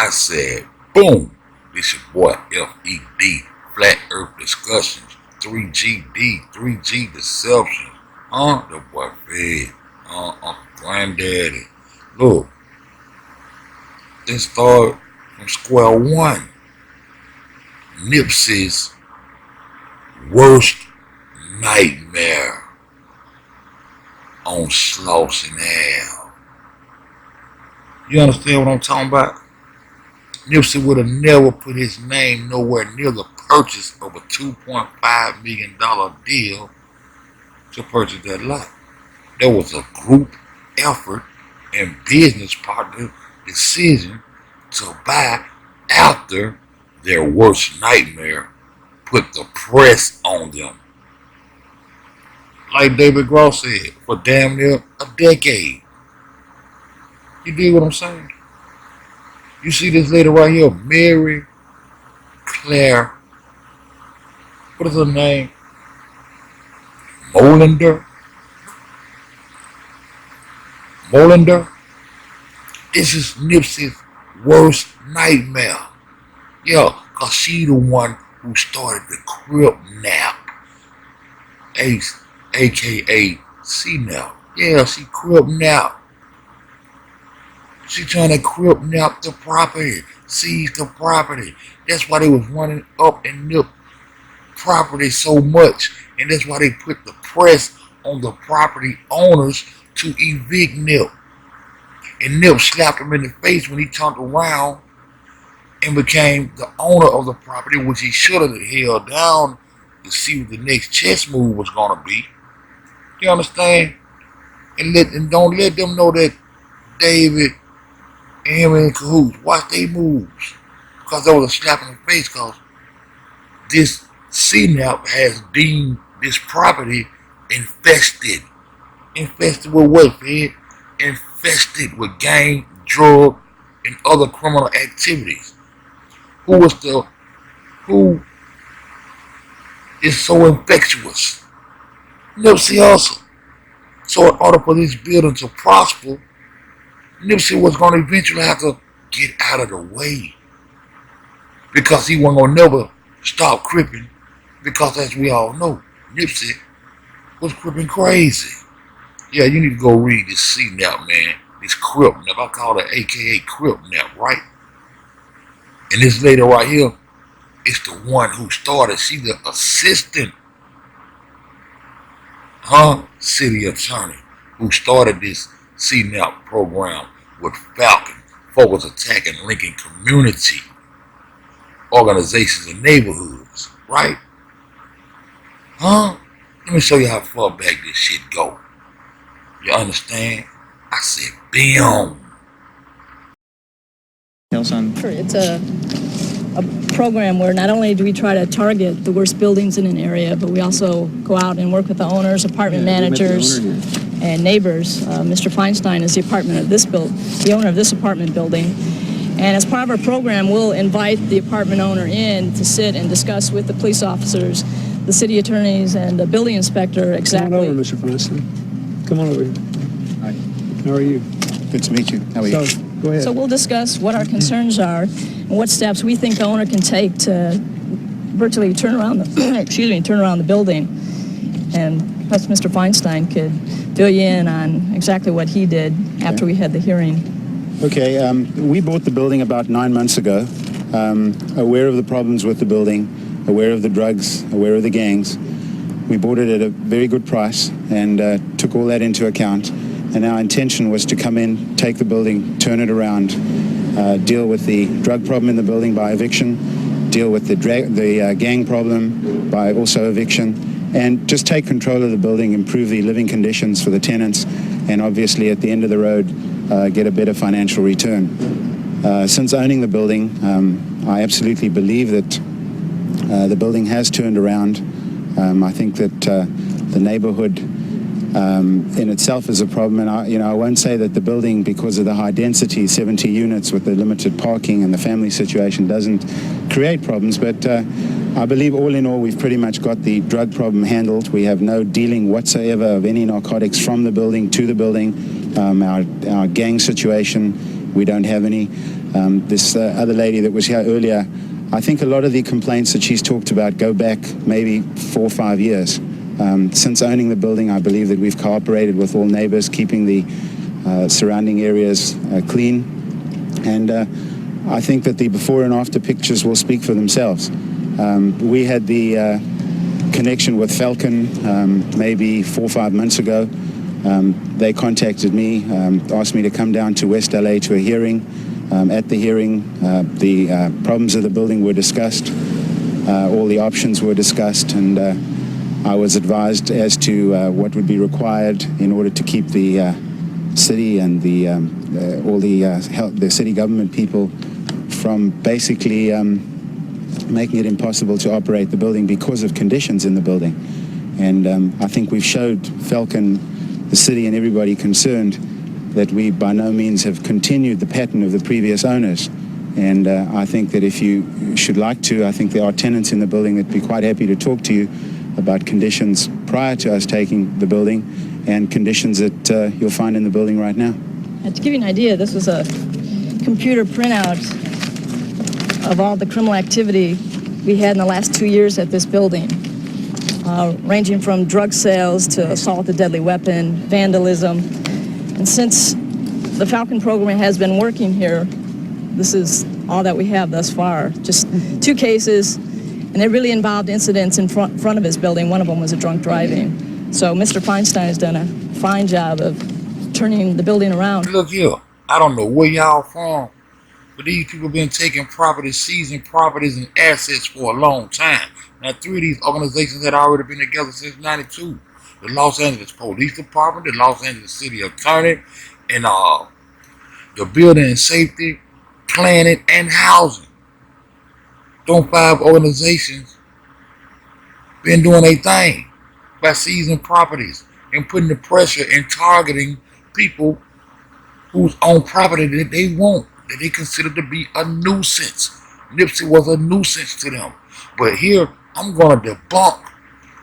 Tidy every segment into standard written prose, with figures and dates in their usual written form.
I said, boom, this your boy FED, Flat Earth Discussions, 3GD, 3G Deception. The boy Fed, Uncle Granddaddy. Look, let's start from square one. Nipsey's worst nightmare on Slauson Ave. You understand what I'm talking about? Nipsey would have never put his name nowhere near the purchase of a $2.5 million deal to purchase that lot. There was a group effort and business partner decision to buy after their worst nightmare put the press on them. Like David Gross said, for damn near a decade. You dig what I'm saying? You see this lady right here, Mary Claire, what is her name? Molinder. This is Nipsey's worst nightmare. Yeah, cause she the one who started the Cripnap, aka CNAP. Yeah, she Cripnap. She trying to Cripnap the property, seize the property. That's why they was running up and nip property so much, and that's why they put the press on the property owners to evict Nip. And Nip slapped him in the face when he turned around and became the owner of the property, which he should have held down to see what the next chess move was gonna be. You understand? And don't let them know that David and him in cahoots. Watch they moves. Because there was a slap in the face, because this CNAP has deemed this property infested. Infested with what, Fed? Infested with gang, drug, and other criminal activities. Who is so infectious? Nipsey Hussle. So in order for this building to prosper, Nipsey was going to eventually have to get out of the way. Because he wasn't going to never stop cripping. Because as we all know, Nipsey was cripping crazy. Yeah, you need to go read this CNAP, man. This Cripnap. I call it AKA Cripnap, right? And this lady right here is the one who started. She's the assistant city attorney who started this CNAP program with Falcon, focus attacking Lincoln community organizations and neighborhoods, right? Let me show you how far back this shit go. You understand? I said, bam. It's a program where not only do we try to target the worst buildings in an area, but we also go out and work with the owners, apartment managers, and neighbors. Mr. Feinstein is the owner of this apartment building. And as part of our program, we'll invite the apartment owner in to sit and discuss with the police officers, the city attorneys, and the building inspector exactly. Come on over, Mr. Feinstein. Come on over here. Hi. How are you? Good to meet you. How are you? Go ahead. So we'll discuss what our concerns are and what steps we think the owner can take to virtually turn around the building. And plus Mr. Feinstein could fill you in on exactly what he did after we had the hearing. Okay, we bought the building about 9 months ago, aware of the problems with the building, aware of the drugs, aware of the gangs. We bought it at a very good price and took all that into account. And our intention was to come in, take the building, turn it around, deal with the drug problem in the building by eviction, deal with the gang problem by also eviction, and just take control of the building, improve the living conditions for the tenants, and obviously at the end of the road, get a better financial return. Since owning the building, I absolutely believe that the building has turned around. I think that the neighborhood in itself is a problem, and I won't say that the building, because of the high density, 70 units with the limited parking and the family situation, doesn't create problems, but I believe all in all we've pretty much got the drug problem handled. We have no dealing whatsoever of any narcotics from the building to the building. Our gang situation, we don't have any. This other lady that was here earlier, I think a lot of the complaints that she's talked about go back maybe 4 or 5 years. Since owning the building, I believe that we've cooperated with all neighbors, keeping the surrounding areas clean. And I think that the before and after pictures will speak for themselves. We had the connection with Falcon maybe 4 or 5 months ago. They contacted me, asked me to come down to West LA to a hearing. At the hearing, the problems of the building were discussed, all the options were discussed, and I was advised as to what would be required in order to keep the city and all the city government people from basically making it impossible to operate the building because of conditions in the building. And I think we've showed Falcon, the city, and everybody concerned that we by no means have continued the pattern of the previous owners. And I think that if you should like to, I think there are tenants in the building that'd be quite happy to talk to you about conditions prior to us taking the building and conditions that you'll find in the building right now. And to give you an idea, this was a computer printout of all the criminal activity we had in the last 2 years at this building, ranging from drug sales to assault with a deadly weapon, vandalism. And since the Falcon program has been working here, this is all that we have thus far. Just 2 cases, and they really involved incidents in front of his building. One of them was a drunk driving. So Mr. Feinstein has done a fine job of turning the building around. Look here, I don't know where y'all from, but these people been taking properties, seizing properties and assets for a long time. Now 3 of these organizations had already been together since '92. The Los Angeles Police Department, the Los Angeles City Attorney, and the Building and Safety, Planning, and Housing. Those 5 organizations been doing their thing by seizing properties and putting the pressure and targeting people who's on property that they want, that they consider to be a nuisance. Nipsey was a nuisance to them. But here, I'm going to debunk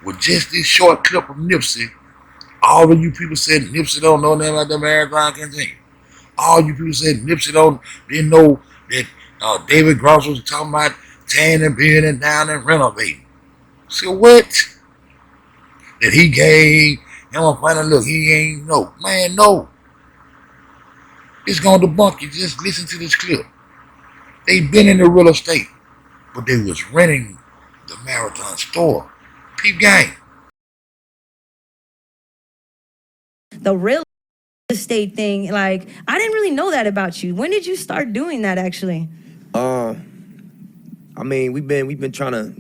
with just this short clip of Nipsey. All of you people said Nipsey don't know nothing about the marathon campaign. All you people said Nipsey didn't know that David Gross was talking about tearing and building down and renovating. So what? That he gave him a final look. He ain't know. Man, no. It's going to debunk you. Just listen to this clip. They been in the real estate, but they was renting the Marathon store. Peep gang. The real estate thing, like, I didn't really know that about you. When did you start doing that, actually? I mean, we've been trying to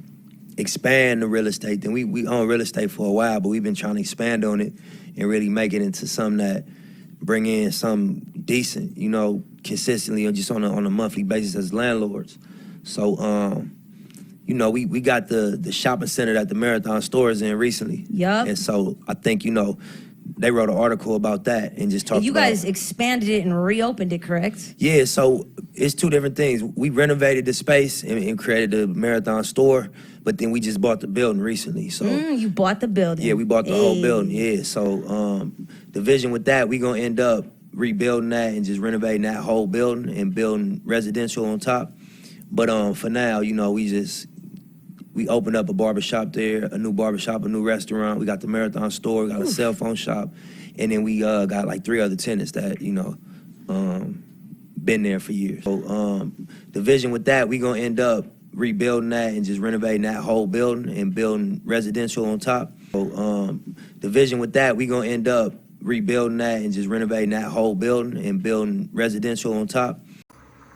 expand the real estate thing. We own real estate for a while, but we've been trying to expand on it and really make it into something that bring in something decent, you know, consistently or just on a monthly basis as landlords. So, you know, we got the shopping center that the Marathon store is in recently. Yup. And so I think, you know, they wrote an article about that and just talked about... You guys expanded it and reopened it, correct? Yeah, so it's 2 different things. We renovated the space and created the Marathon store, but then we just bought the building recently. So you bought the building. Yeah, we bought the whole building, yeah. So the vision with that, we gonna end up rebuilding that and just renovating that whole building and building residential on top. But for now, you know, we opened up a barbershop there, a new barbershop, a new restaurant. We got the Marathon store, we got a cell phone shop, and then we got like 3 other tenants that, you know, been there for years. So the vision with that, we gonna end up rebuilding that and just renovating that whole building and building residential on top. So the vision with that, we gonna end up rebuilding that and just renovating that whole building and building residential on top.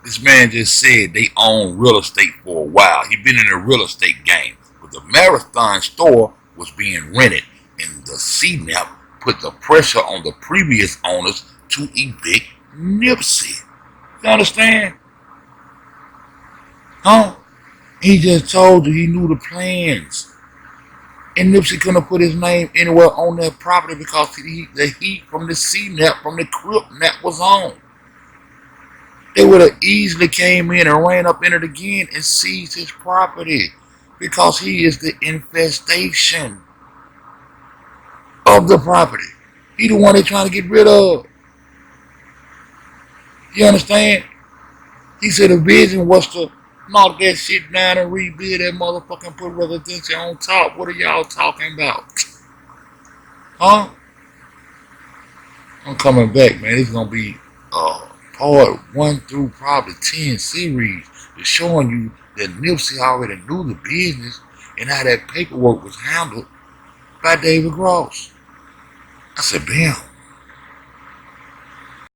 This man just said they own real estate for a while. He been in the real estate game. But the Marathon store was being rented, and the CNAP put the pressure on the previous owners to evict Nipsey. You understand? Huh? He just told you he knew the plans. And Nipsey couldn't put his name anywhere on that property because the heat from the CNAP, from the Cripnap was on. They would have easily came in and ran up in it again and seized his property because he is the infestation of the property. He the one they're trying to get rid of. You understand? He said the vision was to knock that shit down and rebuild that motherfucking put residential on top. What are y'all talking about? Huh? I'm coming back, man. It's gonna be part 1 through probably 10 series is showing you that Nipsey already knew the business and how that paperwork was handled by David Gross. I said, bam.